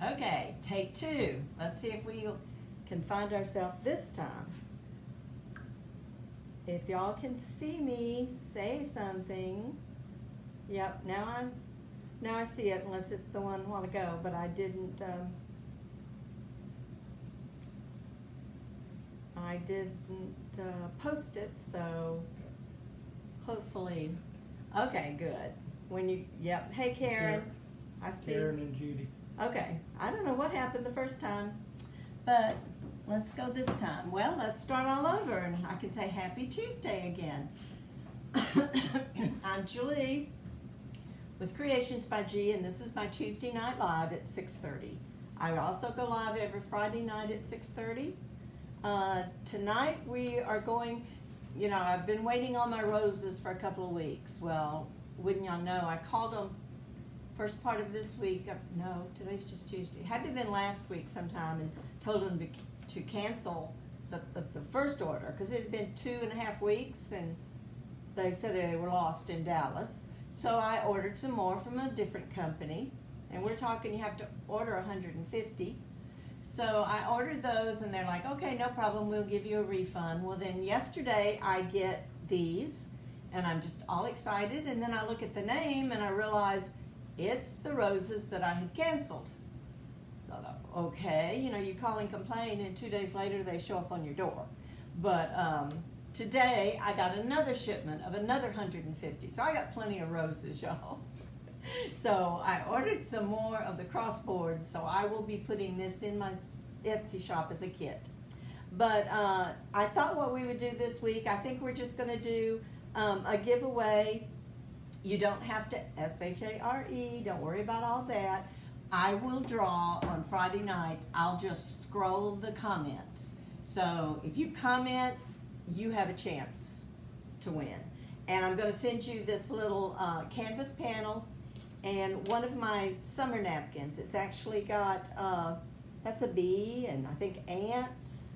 Okay, take two. Let's see if we can find ourselves this time. If y'all can see me, say something. Yep, now I see it, unless it's the one a while ago, but I didn't post it, so hopefully. Okay, good. Yep. Hey, Karen. I see. Karen and Judy. Okay, I don't know what happened the first time, but let's go this time. Well, let's start all over, and I can say Happy Tuesday again. I'm Julie with Creations by G, and this is my Tuesday night live at 6:30. I also go live every Friday night at 6:30. Tonight we are going, I've been waiting on my roses for a couple of weeks. Well, wouldn't y'all know, I called them first part of this week. No, today's just Tuesday. Had to have been last week sometime, and told them to cancel the first order because it had been 2.5 weeks, and they said they were lost in Dallas. So I ordered some more from a different company, and we're talking you have to order 150. So I ordered those, and they're like, okay, no problem, we'll give you a refund. Well, then yesterday I get these, and I'm just all excited, and then I look at the name, and I realize it's the roses that I had canceled. So I thought, okay, you call and complain, and 2 days later they show up on your door. But today I got another shipment of another 150. So I got plenty of roses, y'all. So I ordered some more of the crossboards, so I will be putting this in my Etsy shop as a kit. But I thought what we would do this week, I think we're just going to do a giveaway. You don't have to SHARE, don't worry about all that. I will draw on Friday nights. I'll just scroll the comments. So if you comment, you have a chance to win. And I'm going to send you this little canvas panel and one of my summer napkins. It's actually got, that's a bee and I think ants.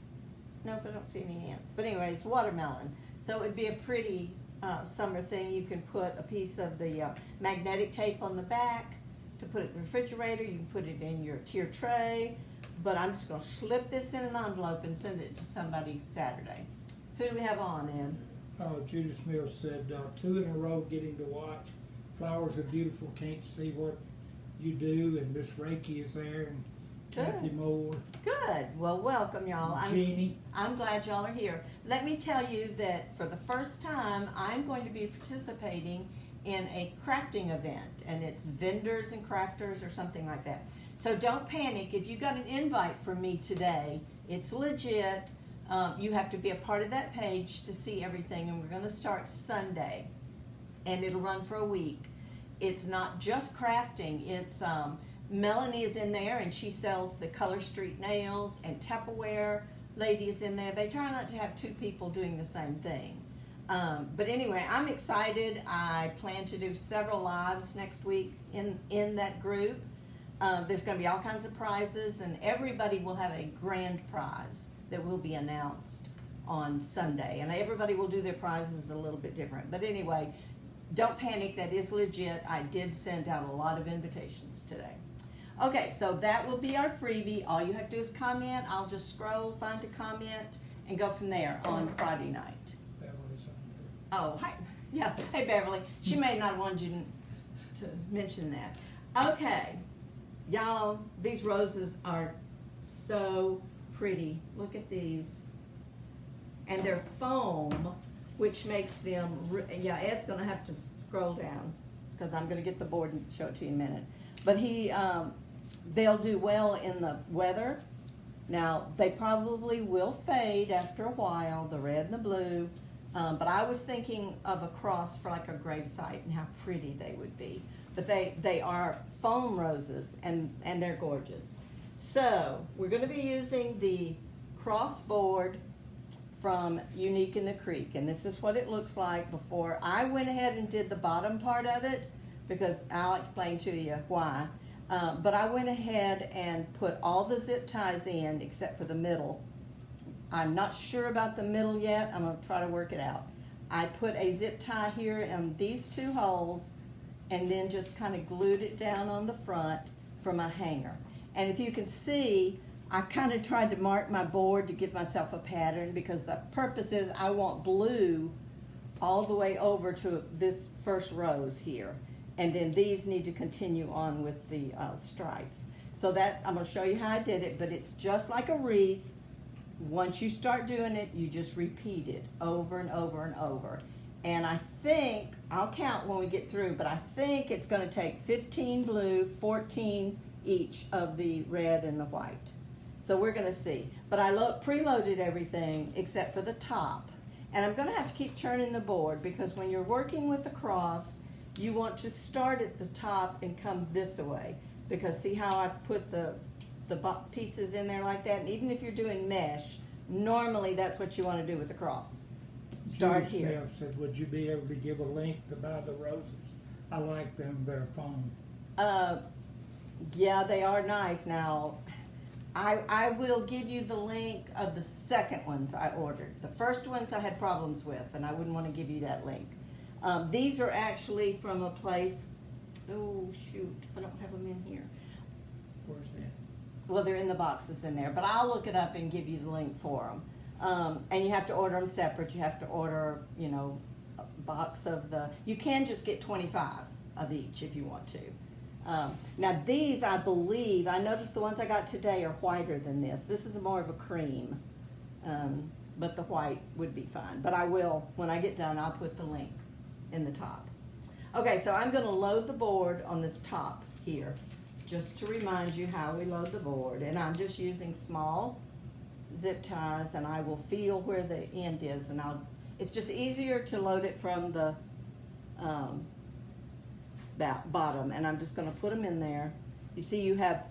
Nope, I don't see any ants. But anyways, watermelon. So it would be a pretty summer thing. You can put a piece of the magnetic tape on the back to put it in the refrigerator. You can put it in your tier tray. But I'm just going to slip this in an envelope and send it to somebody Saturday. Who do we have on, Ed? Judy Smith said 2 in a row getting to watch. Flowers are beautiful, can't see what you do. And Miss Reiki is there, and Kathy Moore. Good. Well, welcome, y'all. Jeannie. I'm glad y'all are here. Let me tell you that for the first time, I'm going to be participating in a crafting event, and it's vendors and crafters or something like that. So don't panic. If you got an invite from me today, it's legit. You have to be a part of that page to see everything, and we're going to start Sunday, and it'll run for a week. It's not just crafting. It's Melanie is in there, and she sells the Color Street nails, and Tupperware lady is in there. They try not to have 2 people doing the same thing. But anyway, I'm excited. I plan to do several lives next week in that group. There's going to be all kinds of prizes, and everybody will have a grand prize that will be announced on Sunday. And everybody will do their prizes a little bit different. But anyway, don't panic. That is legit. I did send out a lot of invitations today. Okay, so that will be our freebie. All you have to do is comment. I'll just scroll, find a comment, and go from there on Friday night. Beverly's on there. Oh, hi. Yeah. Hey, Beverly. She may not want you to mention that. Okay. Y'all, these roses are so pretty. Look at these. And they're foam, which makes them, yeah, Ed's going to have to scroll down because I'm going to get the board and show it to you in a minute. But they'll do well in the weather. Now, they probably will fade after a while, the red and the blue. But I was thinking of a cross for like a gravesite and how pretty they would be. But they are foam roses, and they're gorgeous. So we're going to be using the cross board from Unique in the Creek, and this is what it looks like before. I went ahead and did the bottom part of it because I'll explain to you why. But I went ahead and put all the zip ties in except for the middle. I'm not sure about the middle yet. I'm going to try to work it out. I put a zip tie here in these 2 holes and then just kind of glued it down on the front for my hanger. And if you can see, I kind of tried to mark my board to give myself a pattern, because the purpose is I want blue all the way over to this first rows here. And then these need to continue on with the stripes. So that, I'm gonna show you how I did it, but it's just like a wreath. Once you start doing it, you just repeat it over and over and over. And I think, I'll count when we get through, but I think it's gonna take 15 blue, 14 each of the red and the white. So we're gonna see. But I preloaded everything except for the top. And I'm gonna have to keep turning the board, because when you're working with the cross, you want to start at the top and come this way. Because see how I've put the pieces in there like that? And even if you're doing mesh, normally that's what you wanna do with the cross. Start Judy here. Smith said, would you be able to give a link to buy the roses? I like them, they're foam. Yeah, they are nice. Now, I will give you the link of the second ones I ordered. The first ones I had problems with, and I wouldn't want to give you that link. These are actually from a place, oh shoot, I don't have them in here. Where's that? Well, they're in the boxes in there, but I'll look it up and give you the link for them. And you have to order them separate. You have to order, you know, a box of you can just get 25 of each if you want to. Now these, I believe, I noticed the ones I got today are whiter than this. This is more of a cream, but the white would be fine. But I will, when I get done, I'll put the link in the top. Okay, so I'm gonna load the board on this top here, just to remind you how we load the board. And I'm just using small zip ties, and I will feel where the end is, and it's just easier to load it from the bottom, and I'm just going to put them in there. You see you have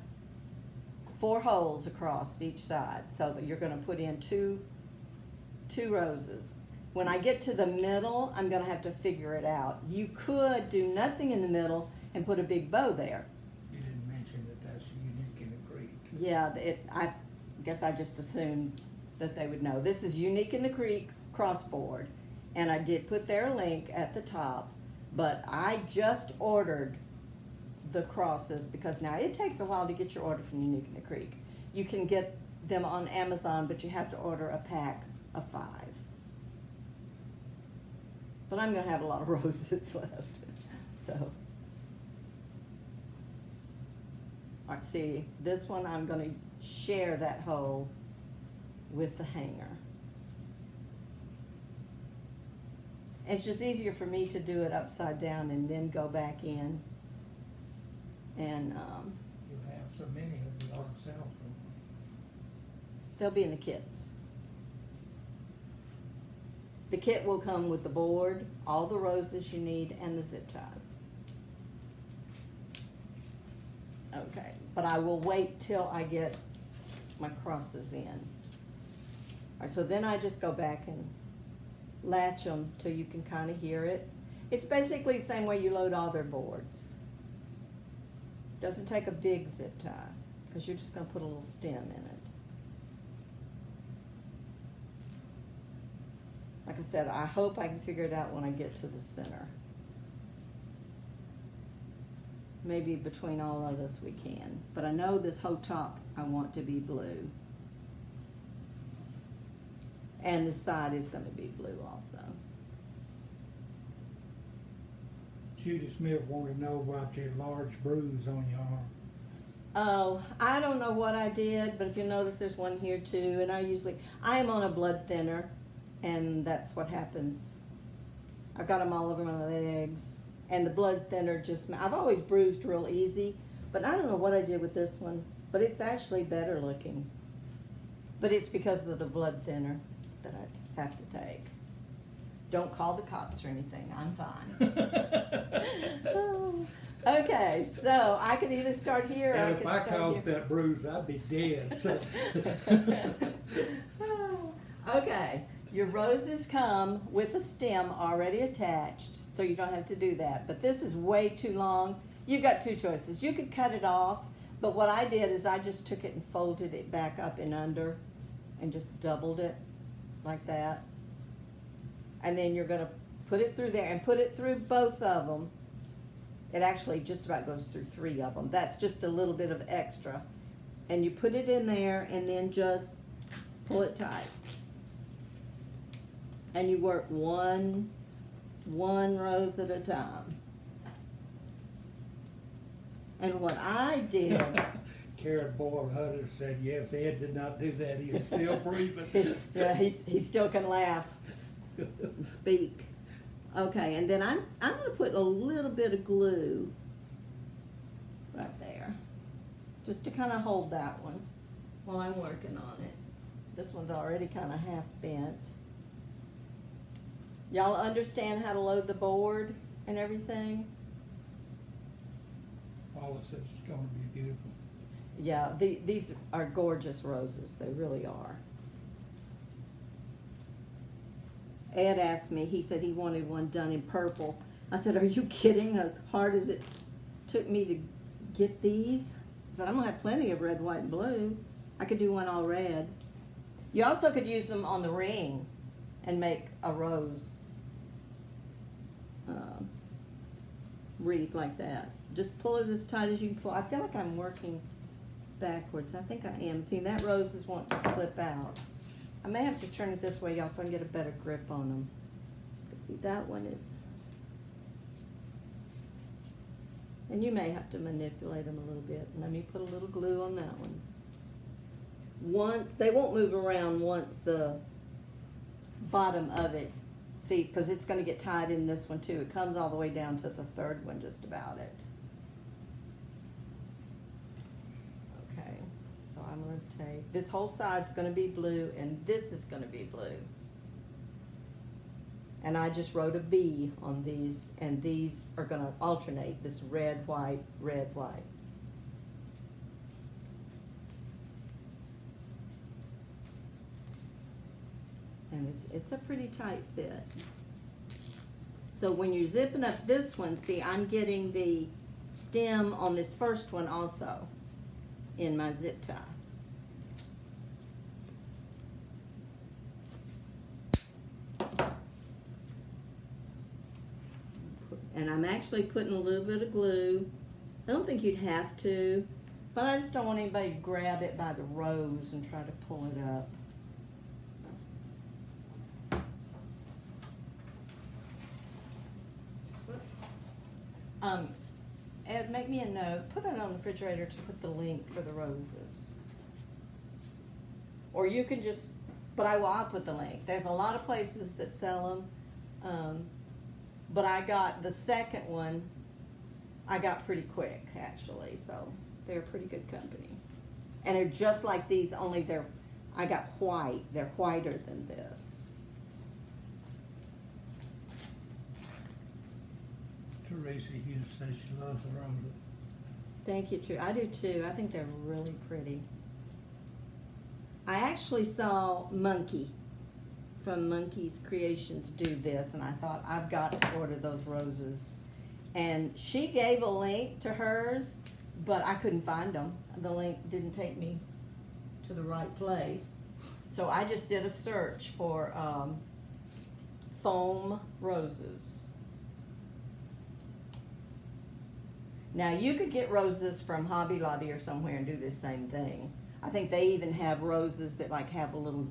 4 holes across each side, so that you're going to put in two roses. When I get to the middle, I'm going to have to figure it out. You could do nothing in the middle and put a big bow there. You didn't mention that that's unique in the creek. Yeah, I guess I just assumed that they would know. This is Unique in the Creek crossboard, and I did put their link at the top. But I just ordered the crosses, because now it takes a while to get your order from Unique in the Creek. You can get them on Amazon, but you have to order a pack of 5. But I'm gonna have a lot of roses left, so. All right, see, this one I'm gonna share that hole with the hanger. It's just easier for me to do it upside down and then go back in. And You have so many of the art cells. they'll be in the kits. The kit will come with the board, all the roses you need, and the zip ties. Okay, but I will wait till I get my crosses in. All right, so then I just go back and latch them till you can kind of hear it. It's basically the same way you load all their boards. Doesn't take a big zip tie, because you're just going to put a little stem in it. Like I said, I hope I can figure it out when I get to the center. Maybe between all of us we can. But I know this whole top I want to be blue. And the side is going to be blue also. Judy Smith wanted to know about your large bruise on your arm. Oh, I don't know what I did, but if you notice there's one here too, and I am on a blood thinner, and that's what happens. I've got them all over my legs, and the blood thinner I've always bruised real easy, but I don't know what I did with this one, but it's actually better looking. But it's because of the blood thinner that I have to take. Don't call the cops or anything, I'm fine. Oh, okay, so I can either start here or I And can if I start caused here. that bruise, I'd be dead. So. Okay, your roses come with a stem already attached, so you don't have to do that. But this is way too long. You've got 2 choices. You could cut it off, but what I did is I just took it and folded it back up and under and just doubled it like that. And then you're going to put it through there and put it through both of them. It actually just about goes through 3 of them. That's just a little bit of extra. and you put it in there and then just pull it tight. And you work one rose at a time. And what I did, Karen Boyle Hutter said, yes, Ed did not do that. He is still breathing. yeah, he still can laugh and speak. Okay, and then I'm gonna put a little bit of glue right there, just to kind of hold that one while I'm working on it. This one's already kind of half bent. Y'all understand how to load the board and everything? Paula says it's gonna be beautiful. Yeah, these are gorgeous roses. They really are. Ed asked me, he said he wanted one done in purple. I said, are you kidding? As hard as it took me to get these? I said, I'm gonna have plenty of red, white, and blue. I could do one all red. You also could use them on the ring and make a rose wreath like that. Just pull it as tight as you can pull. I feel like I'm working backwards. I think I am. See, that rose is wanting to slip out. I may have to turn it this way, y'all, so I can get a better grip on them. See, that one is, and you may have to manipulate them a little bit. Let me put a little glue on that one. Once, they won't move around once the bottom of it, see, because it's going to get tied in this one too. It comes all the way down to the third one, just about it. Okay, so I'm going to take, this whole side's going to be blue, and this is going to be blue. And I just wrote a B on these, and these are going to alternate, this red, white, red, white. And it's a pretty tight fit. So when you're zipping up this one, see, I'm getting the stem on this first one also in my zip tie. And I'm actually putting a little bit of glue. I don't think you'd have to, but I just don't want anybody to grab it by the rose and try to pull it up. Ed, make me a note, put it on the refrigerator to put the link for the roses. Or you can just, but I'll put the link. There's a lot of places that sell them, but I got the second one, I got pretty quick actually, so they're a pretty good company. And they're just like these, only I got white, they're whiter than this. Teresa Hughes says she loves the roses. Thank you, True. I do too. I think they're really pretty. I actually saw Monkey from Monkey's Creations do this, and I thought, I've got to order those roses. And she gave a link to hers, but I couldn't find them. The link didn't take me to the right place. So I just did a search for foam roses. Now you could get roses from Hobby Lobby or somewhere and do this same thing. I think they even have roses that like have a little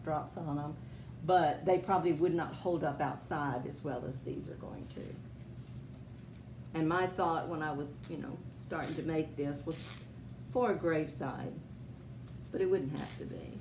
drops on them, but they probably would not hold up outside as well as these are going to. And my thought when I was, starting to make this was for a graveside, but it wouldn't have to be.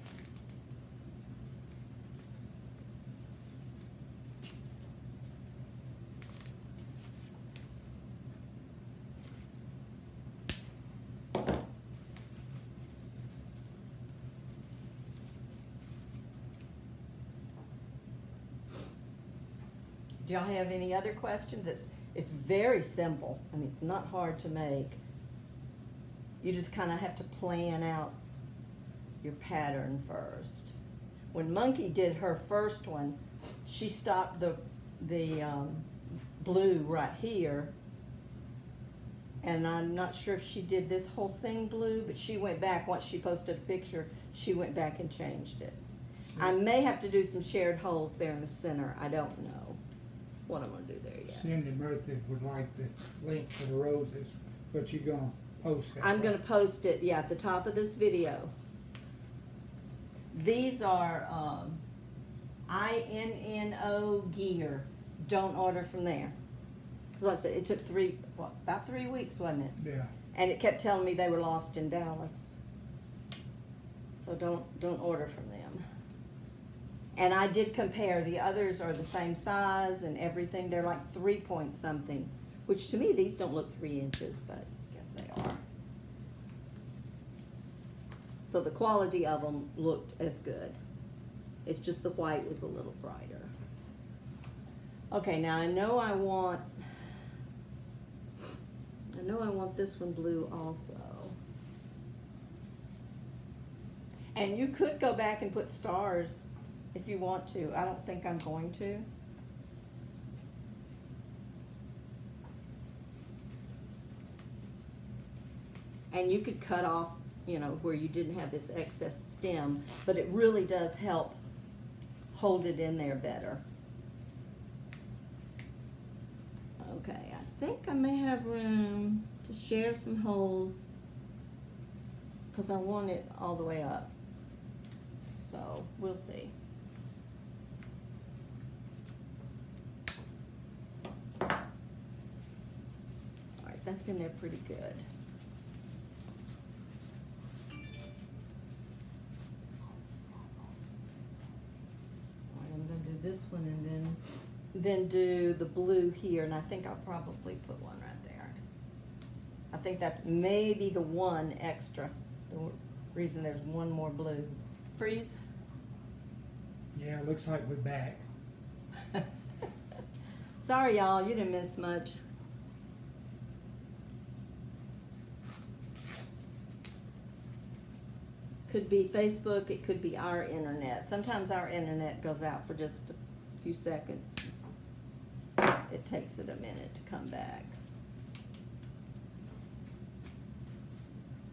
Do y'all have any other questions? It's very simple. I mean, it's not hard to make. You just kind of have to plan out your pattern first. When Monkey did her first one, she stopped the blue right here, and I'm not sure if she did this whole thing blue, but she went back once she posted a picture. She went back and changed it. I may have to do some shared holes there in the center. I don't know what I'm going to do there yet. Cindy Murphy would like the link for the roses, but you're going to post that. I'm right? gonna post it, yeah, at the top of this video. These are, INNO gear. Don't order from there. Cause like I said, it took about 3 weeks, wasn't it? Yeah. And it kept telling me they were lost in Dallas. So don't order from them. And I did compare, the others are the same size and everything, they're like 3 point something, which to me, these don't look 3 inches, but I guess they are. So the quality of them looked as good. It's just the white was a little brighter. Okay, now I know I want this one blue also. And you could go back and put stars if you want to. I don't think I'm going to. And you could cut off, you know, where you didn't have this excess stem, but it really does help hold it in there better. Okay, I think I may have room to share some holes because I want it all the way up. So we'll see. All right, that's in there pretty good. All right, I'm gonna do this one and then do the blue here, and I think I'll probably put one right there. I think that's maybe the one extra, the reason there's one more blue. Freeze? Yeah, it looks like we're back. Sorry, y'all, you didn't miss much. Could be Facebook, it could be our internet. Sometimes our internet goes out for just a few seconds. It takes it a minute to come back.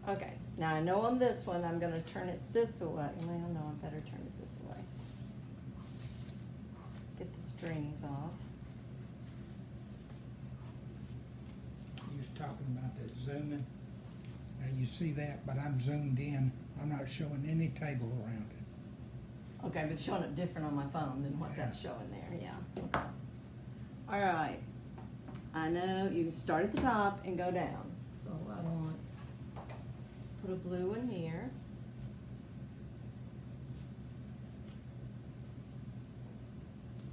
Okay, now I know on this one I'm gonna turn it this way. Well, no, I better turn it this way. Get the strings off. You was talking about that zooming. Now you see that, but I'm zoomed in. I'm not showing any table around it. Okay, but it's showing it different on my phone than what that's showing there, yeah. Okay. All right, I know you start at the top and go down. So I want to put a blue one here.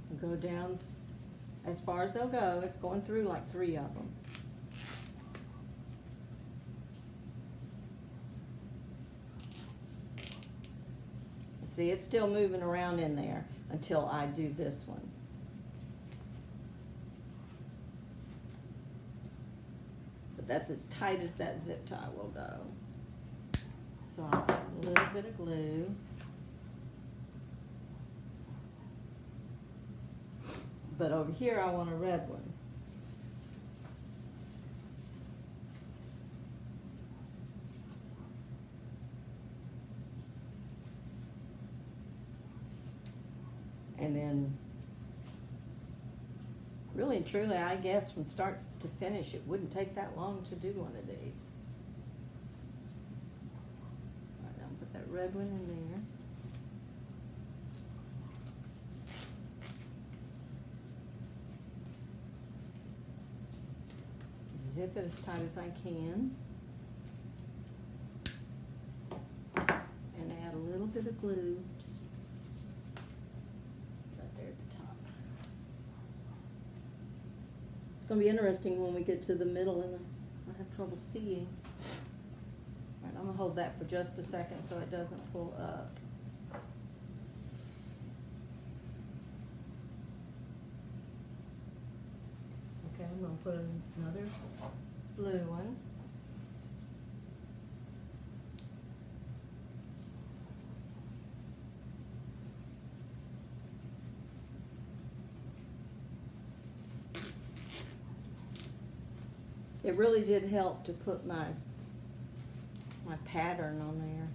And go down as far as they'll go. It's going through like 3 of them. See, it's still moving around in there until I do this one. But that's as tight as that zip tie will go. So I'll put a little bit of glue. But over here I want a red one. And then, really and truly, I guess from start to finish, it wouldn't take that long to do one of these. All right, I'll put that red one in there. Zip it as tight as I can. And add a little bit of glue. It's going to be interesting when we get to the middle and I have trouble seeing. All right, I'm going to hold that for just a second so it doesn't pull up. Okay, I'm going to put another blue one. It really did help to put my pattern on there.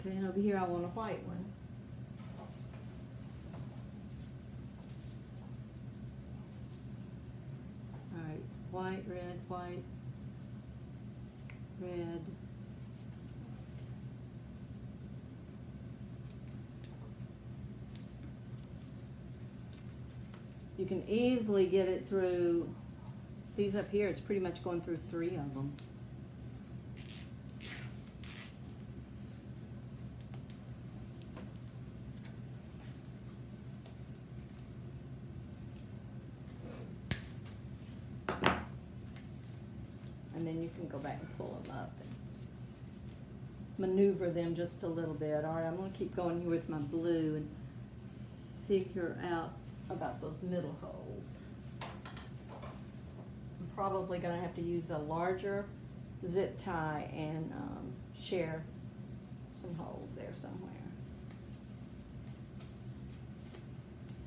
Okay, and over here I want a white one. Alright, white, red, red. You can easily get it through these up here. It's pretty much going through 3 of them. And then you can go back and pull them up and maneuver them just a little bit. All right, I'm going to keep going here with my blue and figure out about those middle holes. I'm probably going to have to use a larger zip tie and share some holes there somewhere.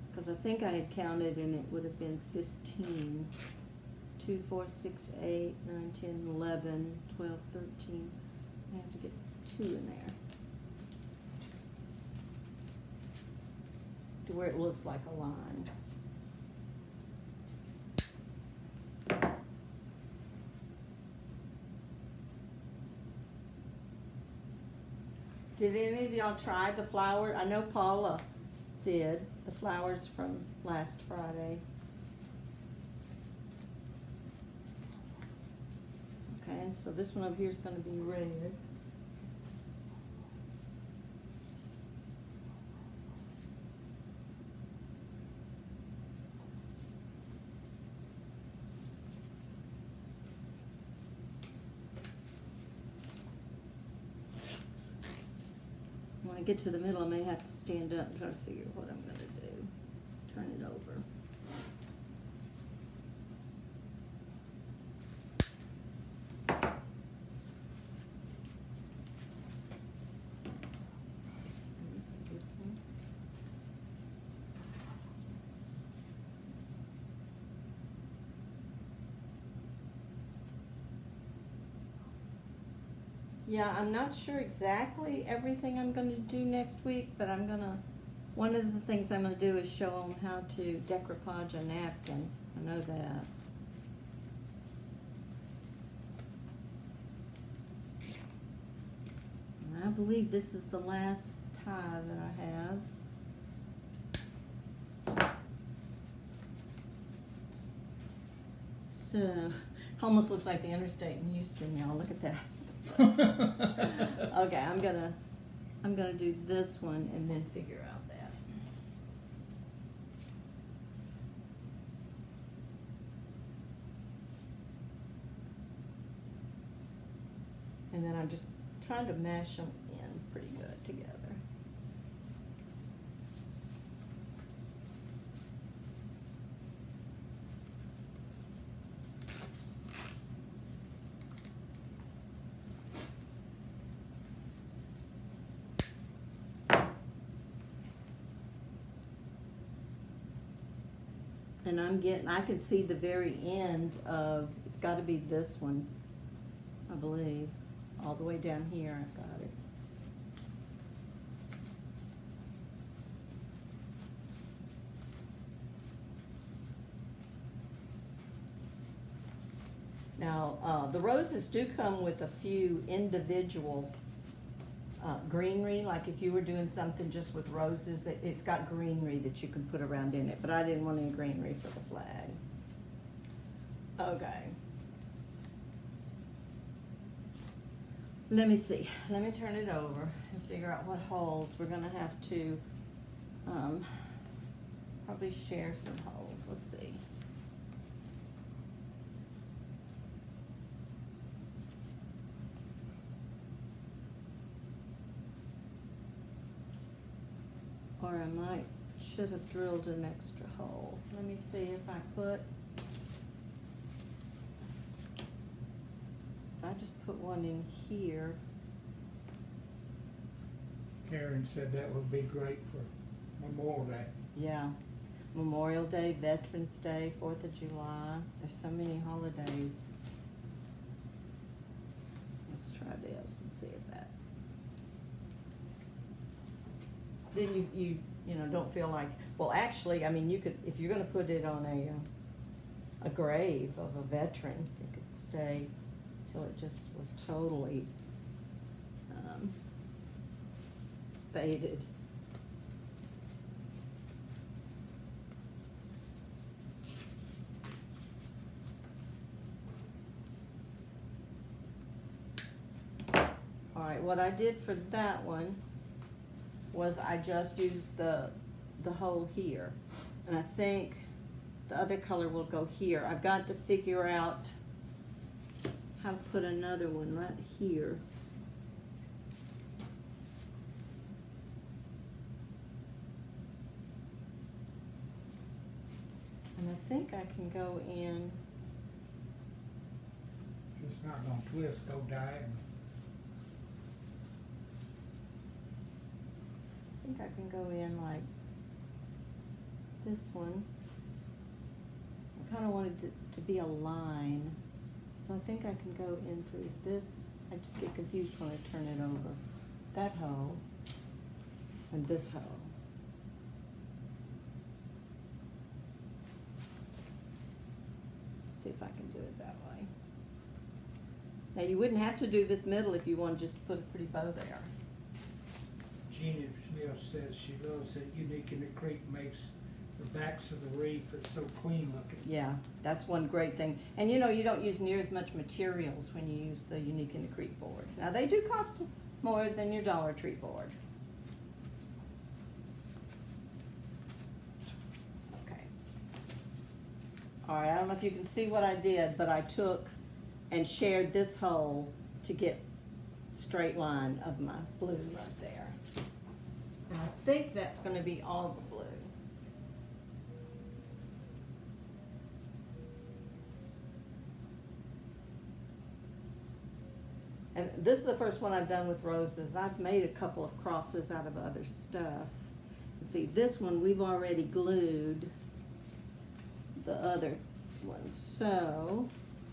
Because I think I had counted and it would have been 15. 2, 4, 6, 8, 9, 10, 11, 12, 13. I have to get 2 in there. To where it looks like a line. Did any of y'all try the flower? I know Paula did, the flowers from last Friday. Okay, and so this one over here is going to be red. When I get to the middle, I may have to stand up and try to figure what I'm going to do. Turn it over. This one. Yeah, I'm not sure exactly everything I'm going to do next week, but one of the things I'm going to do is show them how to decoupage a napkin. I know that. And I believe this is the last tie that I have. So, almost looks like the interstate in Houston, y'all. Look at that. Okay, I'm gonna do this one and then figure out that. And then I'm just trying to mash them in pretty good together. And I can see the very end of, it's got to be this one, I believe. All the way down here, I've got it. Now, the roses do come with a few individual greenery, like if you were doing something just with roses, that it's got greenery that you can put around in it, but I didn't want any greenery for the flag. Okay. Let me see. Let me turn it over and figure out what holes we're going to have to probably share some holes. Let's see. Or I should have drilled an extra hole. Let me see if if I just put one in here. Karen said that would be great for Memorial Day. Yeah. Memorial Day, Veterans Day, 4th of July. There's so many holidays. Let's try this and see if that. then you know, don't feel like, well, actually, I mean, you could, if you're gonna put it on a grave of a veteran, it could stay till it just was totally faded. All right, what I did for that one was I just used the hole here. And I think the other color will go here. I've got to figure out how to put another one right here. And I think I can go in. It's not gonna twist, go diagonal. I think I can go in like this one. I kind of wanted it to be a line, so I think I can go in through this. I just get confused when I turn it over. That hole and this hole. See if I can do it that way. Now you wouldn't have to do this middle if you wanted just to put a pretty bow there. Jeannie Smith says she loves that Unique in the Creek makes the backs of the reef, it's so clean looking. Yeah, that's one great thing. And you know, you don't use near as much materials when you use the Unique in the Creek boards. Now they do cost more than your Dollar Tree board. Okay. All right, I don't know if you can see what I did, but I took and shared this hole to get straight line of my blue right there. And I think that's going to be all the blue. And this is the first one I've done with roses. I've made a couple of crosses out of other stuff. And see, this one we've already glued the other one. So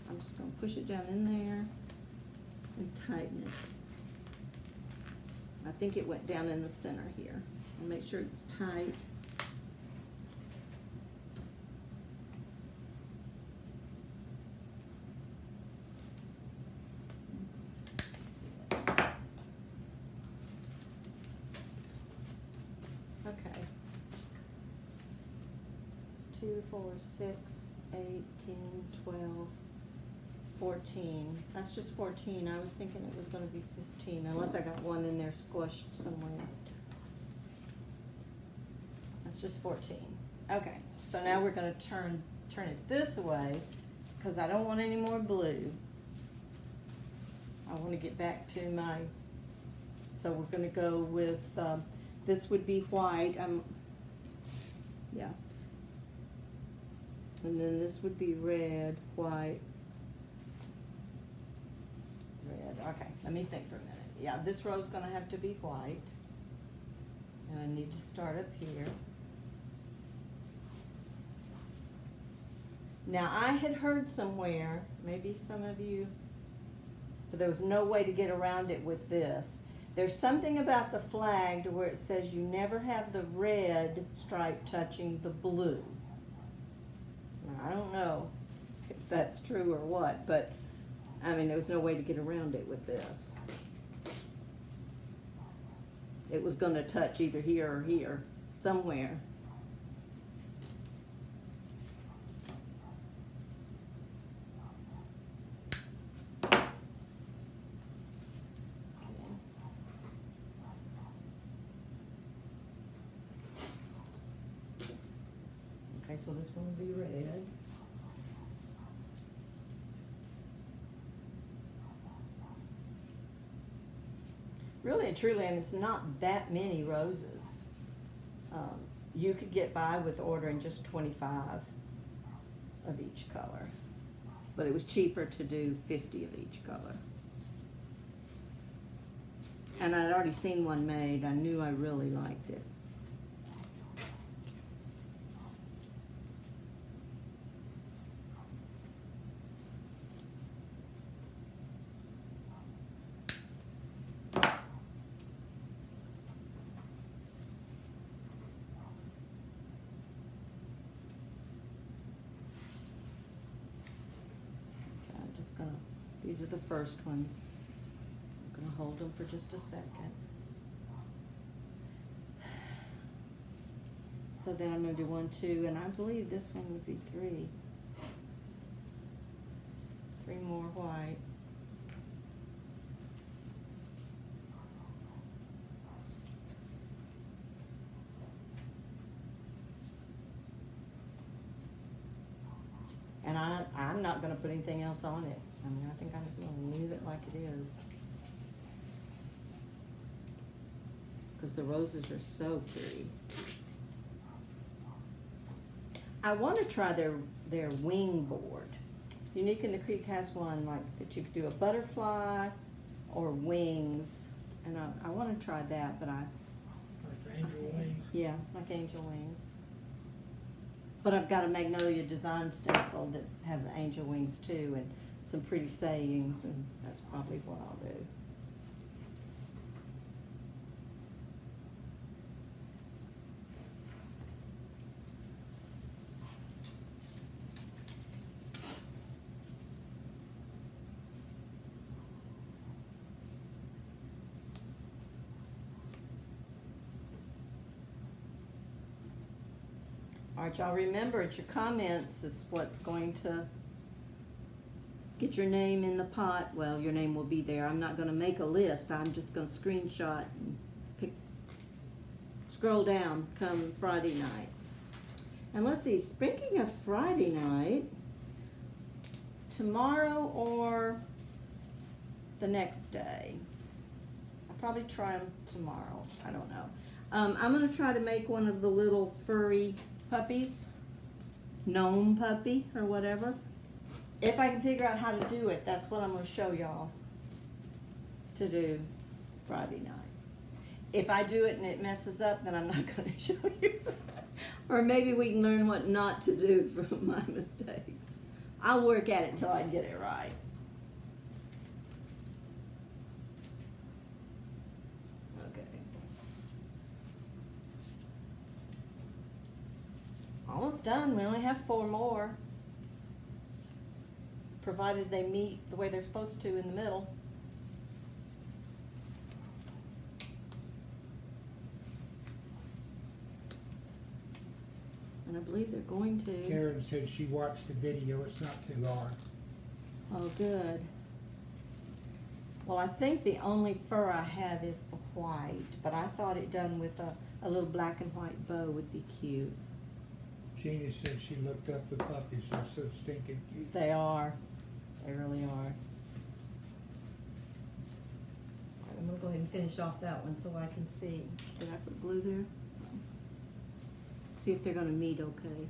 I'm just going to push it down in there and tighten it. I think it went down in the center here. And make sure it's tight. Okay. 2, 4, 6, 8, 10, 12, 14. That's just 14. I was thinking it was going to be 15, unless I got one in there squished somewhere. That's just 14. Okay, so now we're going to turn it this way because I don't want any more blue. I want to get back to my, so we're going to go with, this would be white. Yeah. And then this would be red, white, red. Okay, let me think for a minute. Yeah, this row's gonna have to be white. And I need to start up here. Now, I had heard somewhere, maybe some of you, but there was no way to get around it with this. There's something about the flag to where it says you never have the red stripe touching the blue. Now, I don't know if that's true or what, but I mean, there was no way to get around it with this. It was going to touch either here or here, somewhere. Okay, so this one will be red. Really and truly, and it's not that many roses. You could get by with ordering just 25 of each color. But it was cheaper to do 50 of each color. And I'd already seen one made. I knew I really liked it. these are the first ones. I'm gonna hold them for just a second. So then I'm gonna do 1, 2, and I believe this one would be 3. 3 more white. And I'm not gonna put anything else on it. I mean, I think I'm just gonna leave it like it is. Because the roses are so pretty. I want to try their wing board. Unique in the Creek has one like that you could do a butterfly or wings, and I want to try that, but Like angel wings. yeah, like angel wings. But I've got a magnolia design stencil that has angel wings too, and some pretty sayings, and that's probably what I'll do. All right, y'all remember, it's your comments is what's going to get your name in the pot. Well, your name will be there. I'm not going to make a list. I'm just going to screenshot and scroll down come Friday night. And let's see, speaking of Friday night, tomorrow or the next day, I'll probably try them tomorrow. I don't know. I'm going to try to make one of the little furry puppies, gnome puppy or whatever. If I can figure out how to do it, that's what I'm going to show y'all to do Friday night. If I do it and it messes up, then I'm not going to show you. Or maybe we can learn what not to do from my mistakes. I'll work at it until I get it right. Almost done. We only have 4 more. Provided they meet the way they're supposed to in the middle. And I believe they're going to. Karen said she watched the video. It's not too hard. Oh, good. Well, I think the only fur I have is the white, but I thought it done with a little black and white bow would be cute. Jeannie said she looked up the puppies. They're so stinking cute. They are. They really are. I'm going to go ahead and finish off that one so I can see. Did I put glue there? See if they're going to meet okay.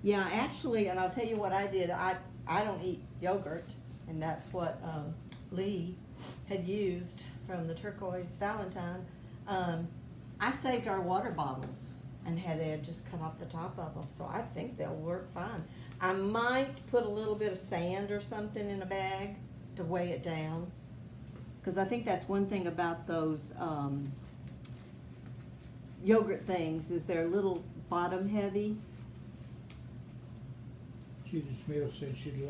Yeah, actually, and I'll tell you what I did. I don't eat yogurt, and that's what Lee had used from the Turquoise Valentine. I saved our water bottles and had Ed just cut off the top of them, so I think they'll work fine. I might put a little bit of sand or something in a bag to weigh it down, because I think that's one thing about those yogurt things is they're a little bottom heavy. Judy Smith said she'd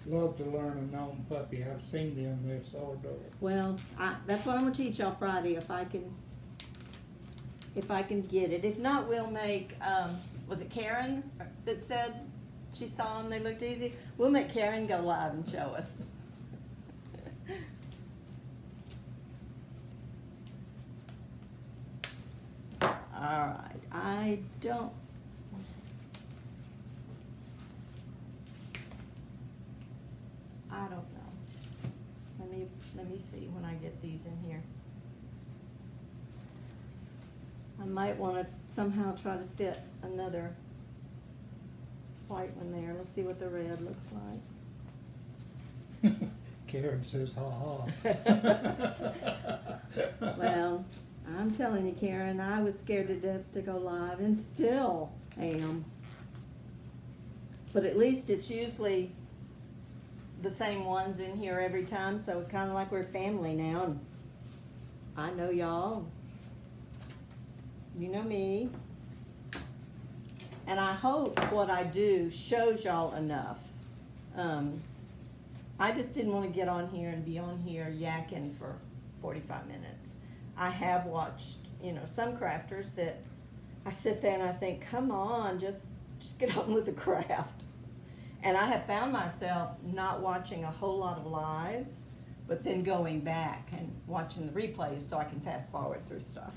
love to learn a gnome puppy. I've seen them. They're so adorable. Well, that's what I'm going to teach y'all Friday if I can get it. If not, we'll make, was it Karen that said she saw them, they looked easy? We'll make Karen go live and show us. All right, I don't know. Let me see when I get these in here. I might want to somehow try to fit another white one there. Let's see what the red looks like. Karen says, ha ha. Well, I'm telling you, Karen, I was scared to death to go live, and still am. But at least it's usually the same ones in here every time, so it's kind of like we're family now. And I know y'all. You know me. And I hope what I do shows y'all enough. I just didn't want to get on here and be on here yakking for 45 minutes. I have watched, some crafters that I sit there and I think, come on, just get on with the craft. And I have found myself not watching a whole lot of lives, but then going back and watching the replays so I can fast forward through stuff.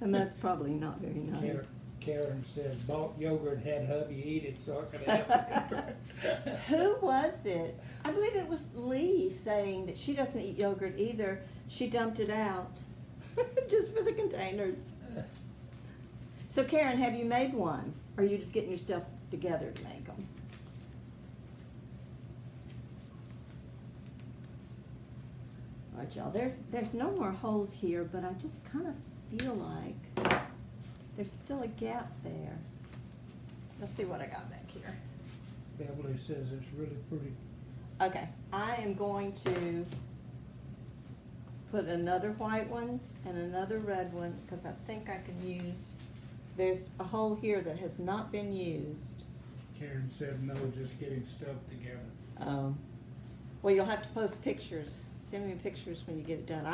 And that's probably not very nice. Karen said, bought yogurt, had hubby eat it, so I could have it. Who was it? I believe it was Lee saying that she doesn't eat yogurt either. She dumped it out just for the containers. So Karen, have you made one? Or are you just getting your stuff together to make them? All right, y'all, there's no more holes here, but I just kind of feel like there's still a gap there. Let's see what I got back here. Beverly says it's really pretty. Okay, I am going to put another white one and another red one because I think I can use, there's a hole here that has not been used. Karen said no, just getting stuff together. Well, you'll have to post pictures. Send me pictures when you get it done.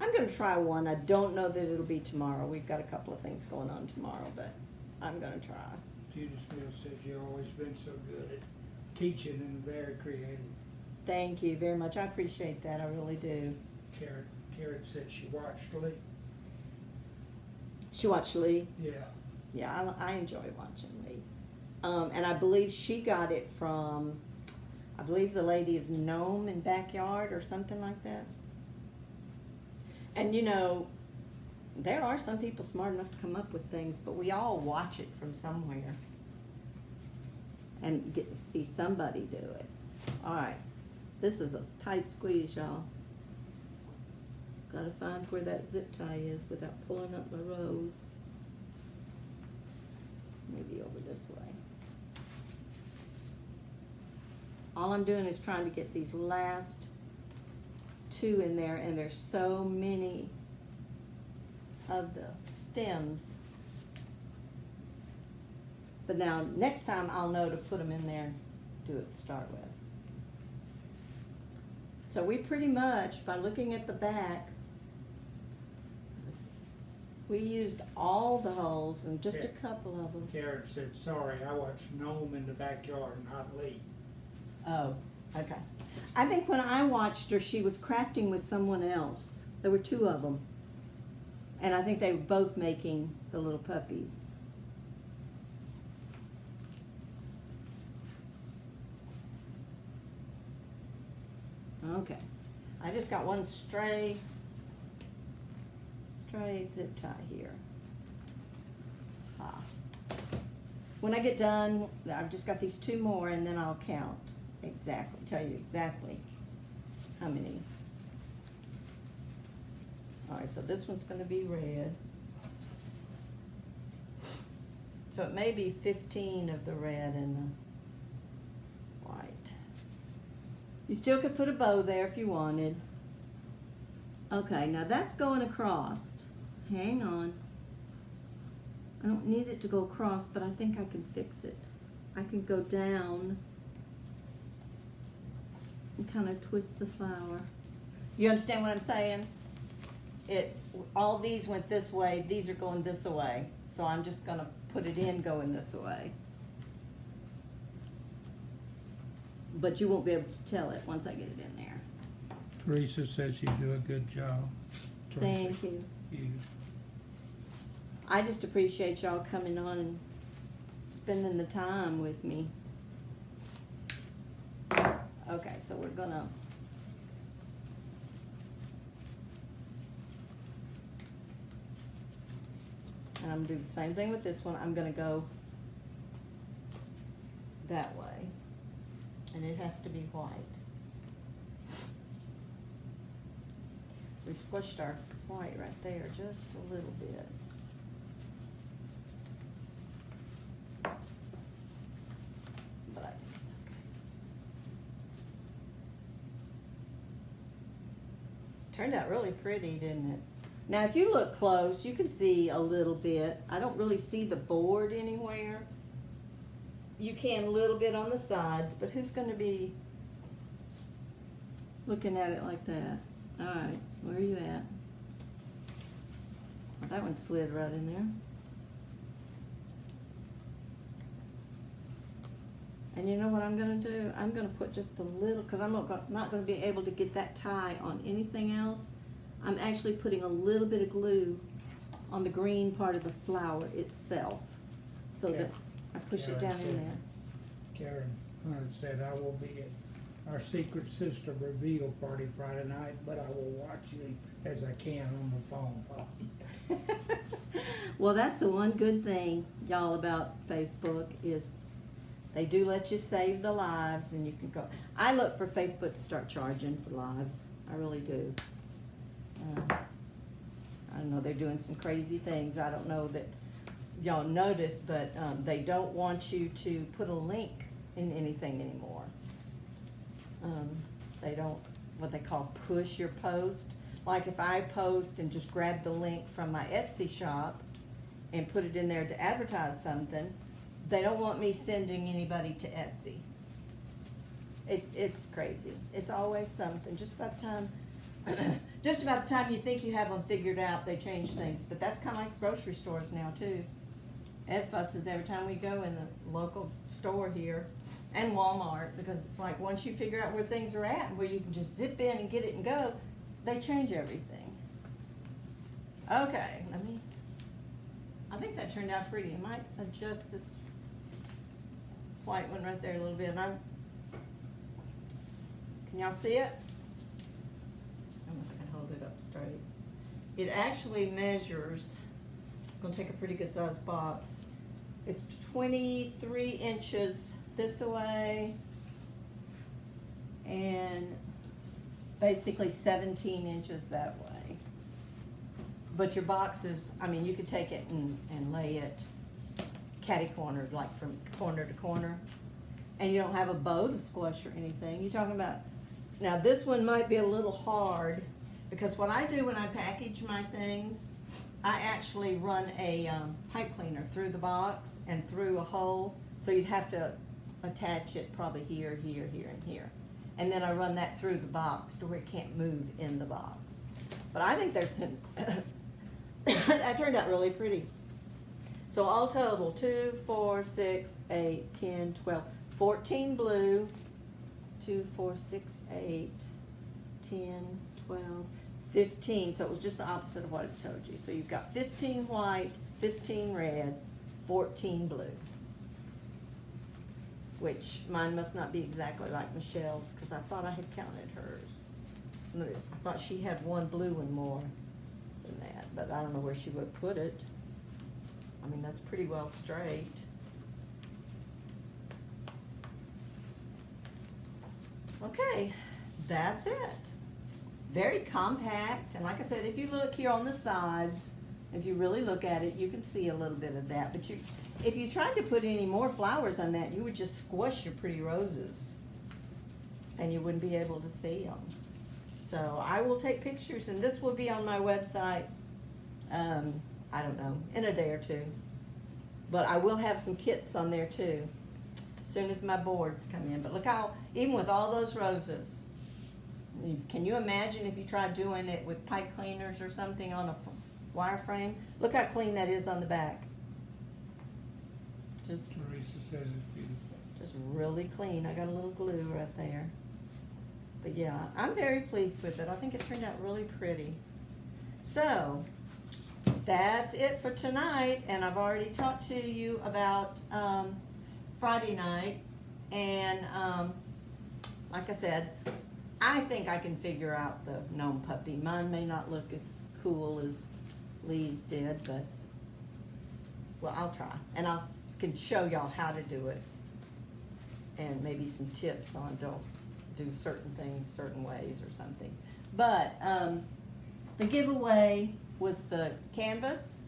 I'm going to try one. I don't know that it'll be tomorrow. We've got a couple of things going on tomorrow, but I'm going to try. Judith Smith said you've always been so good at teaching and very creative. Thank you very much. I appreciate that. I really do. Karen said she watched Lee. She watched Lee? Yeah. Yeah, I enjoy watching Lee. And I believe she got it from, I believe the lady is Gnome in Backyard or something like that. And there are some people smart enough to come up with things, but we all watch it from somewhere and get to see somebody do it. All right, this is a tight squeeze, y'all. Gotta find where that zip tie is without pulling up my rows. Maybe over this way. All I'm doing is trying to get these last two in there, and there's so many of the stems. But now, next time I'll know to put them in there and do it to start with. So we pretty much, by looking at the back, we used all the holes and just a couple of them. Karen said, sorry, I watched Gnome in the Backyard, not Lee. Oh, okay. I think when I watched her, she was crafting with someone else. There were two of them. And I think they were both making the little puppies. Okay. I just got one stray zip tie here. When I get done, I've just got these two more, and then I'll count exactly, tell you exactly how many. All right, so this one's going to be red. So it may be 15 of the red and the white. You still could put a bow there if you wanted. Okay, now that's going across. Hang on. I don't need it to go across, but I think I can fix it. I can go down and kind of twist the flower. You understand what I'm saying? All these went this way, these are going this way. So I'm just gonna put it in going this way. But you won't be able to tell it once I get it in there. Teresa says you do a good job. Thank you. I just appreciate y'all coming on and spending the time with me. Okay, so we're gonna and I'm gonna do the same thing with this one. I'm gonna go that way, and it has to be white. We squished our white right there just a little bit. But I think it's okay. Turned out really pretty, didn't it? Now, if you look close, you can see a little bit. I don't really see the board anywhere, you can a little bit on the sides, but who's gonna be looking at it like that? All right, where are you at? Well, that one slid right in there. And you know what I'm gonna do? I'm gonna put just a little, because I'm not gonna be able to get that tie on anything else. I'm actually putting a little bit of glue on the green part of the flower itself, so that I push it down in there. Karen Hunt said, I will be at our Secret Sister reveal party Friday night, but I will watch you as I can on the phone, Pop. Well, that's the one good thing, y'all, about Facebook is they do let you save the lives, and you can go. I look for Facebook to start charging for lives. I really do. I don't know, they're doing some crazy things. I don't know that y'all noticed, but they don't want you to put a link in anything anymore. They don't, what they call push your post. Like if I post and just grab the link from my Etsy shop and put it in there to advertise something, they don't want me sending anybody to Etsy. It's crazy. It's always something. Just about the time you think you have them figured out, they change things. But that's kind of like grocery stores now too. Ed fusses every time we go in the local store here, and Walmart, because it's like once you figure out where things are at and where you can just zip in and get it and go, they change everything. Okay, I think that turned out pretty. I might adjust this white one right there a little bit. Can y'all see it? I don't know if I can hold it up straight. It actually measures, it's gonna take a pretty good sized box. It's 23 inches this way and basically 17 inches that way. But your box is, you could take it and lay it catty-cornered, like from corner to corner. And you don't have a bow to squash or anything. You're talking about, now this one might be a little hard, because what I do when I package my things, I actually run a pipe cleaner through the box and through a hole. So you'd have to attach it probably here, here, here, and here. And then I run that through the box to where it can't move in the box. But I think that turned out really pretty. So all total, 2, 4, 6, 8, 10, 12, 14 blue, 2, 4, 6, 8, 10, 12, 15. So it was just the opposite of what I told you. So you've got 15 white, 15 red, 14 blue. Which mine must not be exactly like Michelle's, because I thought I had counted hers. I thought she had one blue one more than that, but I don't know where she would have put it. That's pretty well straight. Okay, that's it. Very compact, and like I said, if you look here on the sides, if you really look at it, you can see a little bit of that. But if you tried to put any more flowers on that, you would just squish your pretty roses, and you wouldn't be able to see them. So I will take pictures, and this will be on my website, I don't know, in a day or two. But I will have some kits on there too, as soon as my boards come in. But look how, even with all those roses, can you imagine if you tried doing it with pipe cleaners or something on a wire frame? Look how clean that is on the back. Teresa says it's beautiful. Just really clean. I got a little glue right there. But yeah, I'm very pleased with it. I think it turned out really pretty. So, that's it for tonight, and I've already talked to you about Friday night, and like I said, I think I can figure out the gnome puppy. Mine may not look as cool as Lee's did, but, well, I'll try, and I can show y'all how to do it, and maybe some tips on don't do certain things certain ways or something. But the giveaway was the canvas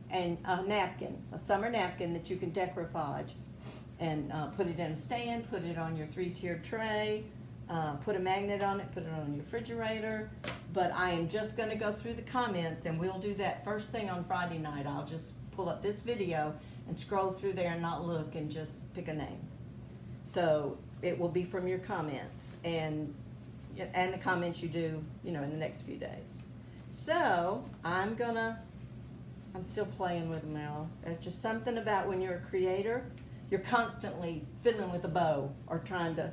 and a napkin, a summer napkin that you can decoupage and put it in a stand, put it on your 3-tiered tray, put a magnet on it, put it on your refrigerator. But I am just going to go through the comments, and we'll do that first thing on Friday night. I'll just pull up this video and scroll through there and not look and just pick a name. So it will be from your comments and the comments you do, in the next few days. So I'm still playing with them now. It's just something about when you're a creator, you're constantly fiddling with a bow or trying to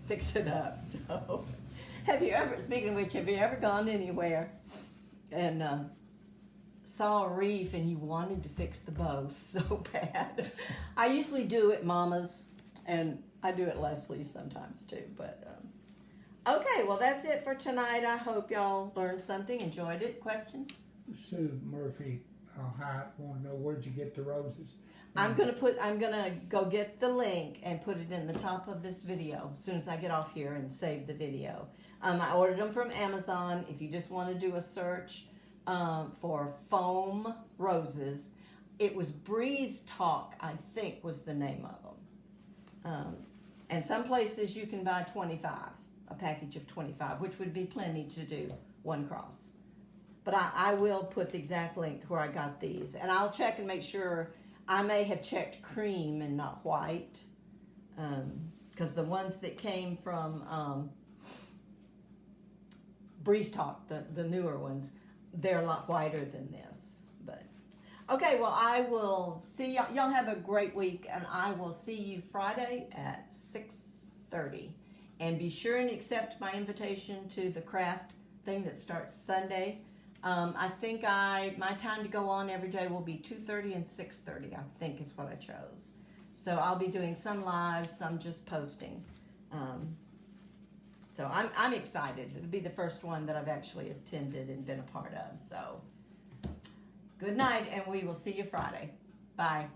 fix it up. So speaking of which, have you ever gone anywhere and saw a reef and you wanted to fix the bow so bad? I usually do at Mama's, and I do at Leslie's sometimes too. But okay, well that's it for tonight. I hope y'all learned something, enjoyed it. Questions? Sue Murphy, I want to know, where'd you get the roses? I'm gonna go get the link and put it in the top of this video as soon as I get off here and save the video. I ordered them from Amazon. If you just want to do a search for foam roses, it was Breeze Talk, I think, was the name of them. And some places you can buy 25, a package of 25, which would be plenty to do one cross. But I will put the exact link where I got these, and I'll check and make sure. I may have checked cream and not white, because the ones that came from Breeze Talk, the newer ones, they're a lot whiter than this. But okay, well, I will see y'all. Y'all have a great week, and I will see you Friday at 6:30. And be sure and accept my invitation to the craft thing that starts Sunday. I think my time to go on every day will be 2:30 and 6:30, I think is what I chose. So I'll be doing some live, some just posting. So I'm excited. It'll be the first one that I've actually attended and been a part of. So good night, and we will see you Friday. Bye.